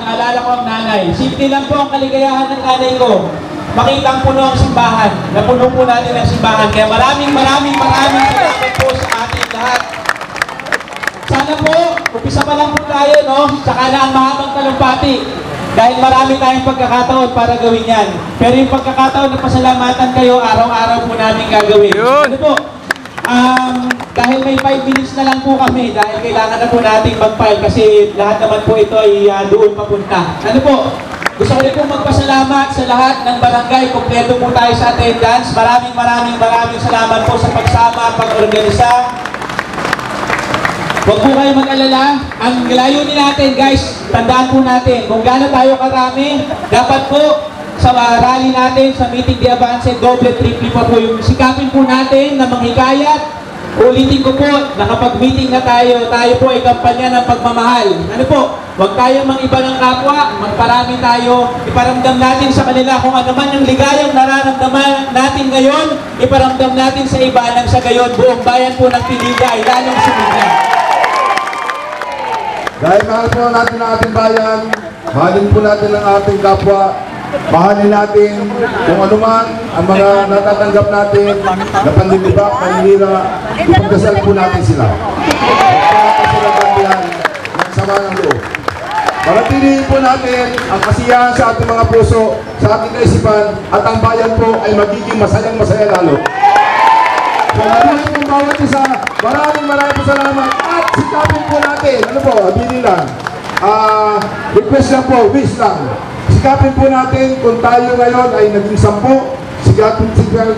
naalala ko ang nanay. Simple lang po ang kaligayahan ng nanay ko. Makitang puno ang simbahan. Napuno po natin ang simbahan. Kaya maraming salamat po sa ating lahat. Sana po, umpisa pa lang po tayo, no? Saka na ang mahabang talumpati. Dahil marami tayong pagkakataon para gawin yan. Pero yung pagkakataon na pasalamatan kayo, araw-araw po namin gagawin. Ano po? Dahil may 5 minutes na lang po kami, dahil kailangan na po nating mag-file kasi lahat naman po ito ay doon papunta. Ano po? Gusto ko rin po magpasalamat sa lahat ng barangay. Kompleto po tayo sa attendance. Maraming salamat po sa pagsama, pag-organisa. Huwag po kayo mag-alala. Ang layunin natin, guys, tandaan po natin, kung gaano tayo karami, dapat po sa rally natin, sa meeting de avance, doble, triple pa po yung sikapin po natin na manghikayat. Ulitin ko po, nakapag-meeting na tayo po ay kampanya ng pagmamahal. Ano po, huwag tayo mangiba ng kapwa, magparami tayo, iparamdam natin sa kanila kung ano man yung ligayang nararamdaman natin ngayon, iparamdam natin sa iba nang sa gayon, buong bayan po ng Pililla ay lalong sumigat. Dahil mahal po natin ang ating bayan, mahalin po natin ang ating kapwa, mahalin natin kung ano man ang mga natatanggap natin na panlilibak, panlilira, ipagdasal po natin sila. Magpapasalamat yan ng sama ng loob. Paratilihin po natin ang kasiyahan sa ating mga puso, sa ating kaisipan, at ang bayan po ay magiging masayang-masaya lalo. So, maraming pong bawat isa, maraming po salamat at sikapin po natin. Ano po, abinin lang. Request lang po, wish lang. Sikapin po natin kung tayo ngayon ay naging 10,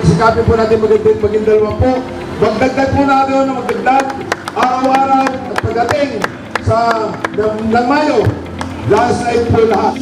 sikapin po natin maging 20. Magdagdag po natin na magdagdag araw-araw at pagdating sa ng Mayo, last night po lahat.